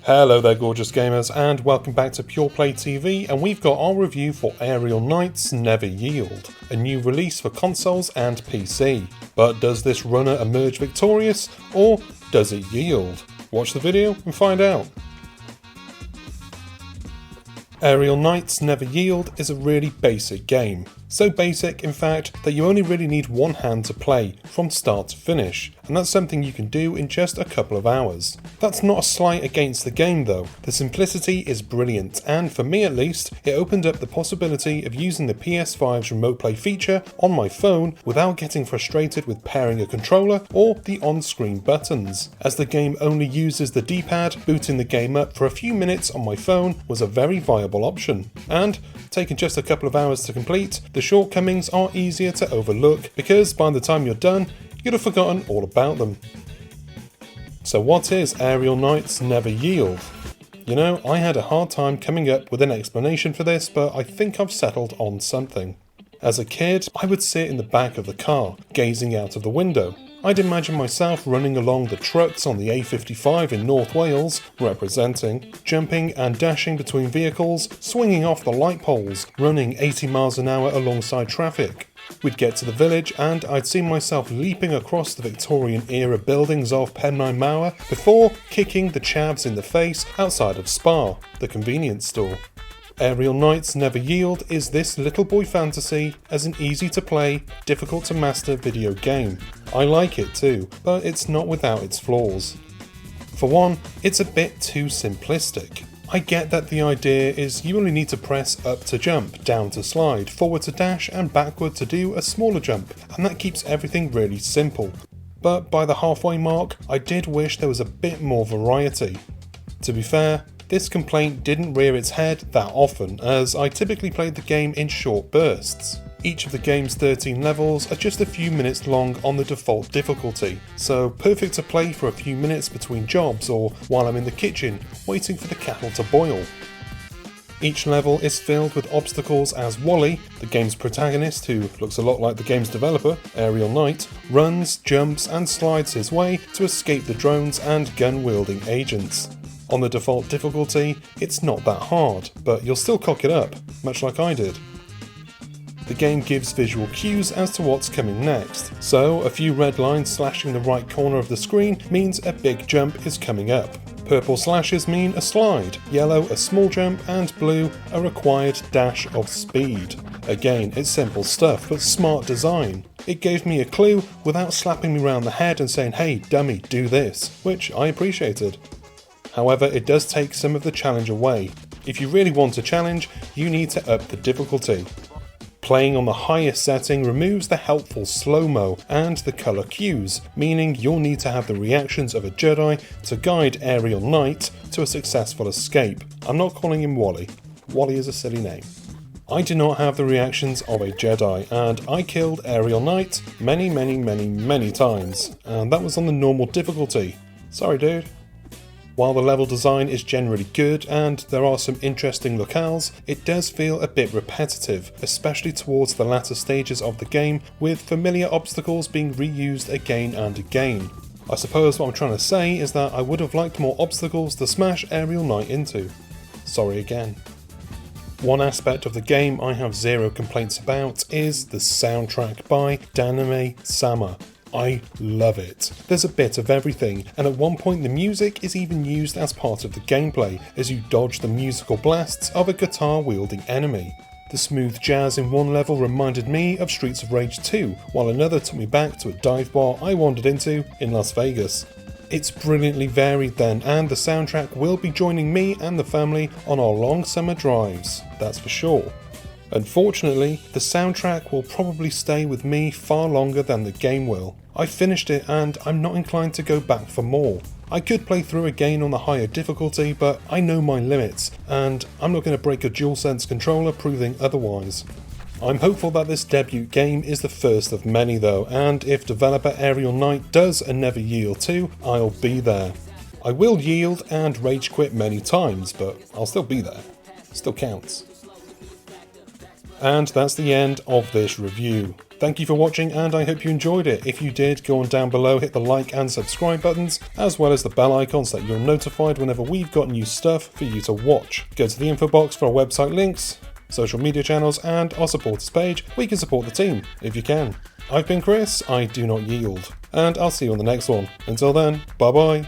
Hello there gorgeous gamers and welcome back to Pure Play TV, and we've got our review for Aerial Knight's Never Yield, a new release for consoles and PC. But does this runner emerge victorious, or does it yield? Watch the video and find out. Aerial Knight's Never Yield is a really basic game. So basic, in fact, that you only really need one hand to play, from start to finish, and that's something you can do in just a couple of hours. That's not a slight against the game though. The simplicity is brilliant, and for me at least, it opened up the possibility of using the PS5's remote play feature on my phone without getting frustrated with pairing a controller or the on-screen buttons. As the game only uses the D-pad, booting the game up for a few minutes on my phone was a very viable option. And, taking just a couple of hours to complete, the shortcomings are easier to overlook because by the time you're done, you'd have forgotten all about them. So what is Aerial Knight's Never Yield? You know, I had a hard time coming up with an explanation for this, but I think I've settled on something. As a kid, I would sit in the back of the car, gazing out of the window. I'd imagine myself running along the trucks on the A55 in North Wales, representing, jumping and dashing between vehicles, swinging off the light poles, running 80 miles an hour alongside traffic. We'd get to the village and I'd see myself leaping across the Victorian era buildings of Penmaen Mawr before kicking the chavs in the face outside of Spar, the convenience store. Aerial Knight's Never Yield is this little boy fantasy as an easy to play, difficult to master video game. I like it too, but it's not without its flaws. For one, it's a bit too simplistic. I get that the idea is you only need to press up to jump, down to slide, forward to dash and backward to do a smaller jump, and that keeps everything really simple. But by the halfway mark, I did wish there was a bit more variety. To be fair, this complaint didn't rear its head that often, as I typically played the game in short bursts. Each of the game's 13 levels are just a few minutes long on the default difficulty, so perfect to play for a few minutes between jobs or while I'm in the kitchen waiting for the kettle to boil. Each level is filled with obstacles as Wally, the game's protagonist who looks a lot like the game's developer, Aerial Knight, runs, jumps and slides his way to escape the drones and gun-wielding agents. On the default difficulty, it's not that hard, but you'll still cock it up, much like I did. The game gives visual cues as to what's coming next, so a few red lines slashing the right corner of the screen means a big jump is coming up. Purple slashes mean a slide, yellow a small jump, and blue a required dash of speed. Again, it's simple stuff, but smart design. It gave me a clue without slapping me round the head and saying, "Hey dummy, do this," which I appreciated. However, it does take some of the challenge away. If you really want a challenge, you need to up the difficulty. Playing on the highest setting removes the helpful slow-mo and the colour cues, meaning you'll need to have the reactions of a Jedi to guide Aerial Knight to a successful escape. I'm not calling him Wally. Wally is a silly name. I do not have the reactions of a Jedi, and I killed Aerial Knight many times, and that was on the normal difficulty. Sorry dude. While the level design is generally good and there are some interesting locales, it does feel a bit repetitive, especially towards the latter stages of the game, with familiar obstacles being reused again and again. I suppose what I'm trying to say is that I would have liked more obstacles to smash Aerial Knight into. Sorry again. One aspect of the game I have zero complaints about is the soundtrack by Daname Sama. I love it. There's a bit of everything, and at one point the music is even used as part of the gameplay as you dodge the musical blasts of a guitar-wielding enemy. The smooth jazz in one level reminded me of Streets of Rage 2, while another took me back to a dive bar I wandered into in Las Vegas. It's brilliantly varied then, and the soundtrack will be joining me and the family on our long summer drives, that's for sure. Unfortunately, the soundtrack will probably stay with me far longer than the game will. I finished it and I'm not inclined to go back for more. I could play through again on the higher difficulty, but I know my limits, and I'm not going to break a DualSense controller proving otherwise. I'm hopeful that this debut game is the first of many though, and if developer Aerial Knight does a Never Yield too, I'll be there. I will yield and rage quit many times, but I'll still be there. Still counts. And that's the end of this review. Thank you for watching, and I hope you enjoyed it. If you did, go on down below, hit the like and subscribe buttons, as well as the bell icon so that you're notified whenever we've got new stuff for you to watch. Go to the info box for our website links, social media channels, and our supporters page where you can support the team, if you can. I've been Chris, I do not yield, and I'll see you on the next one. Until then, bye bye.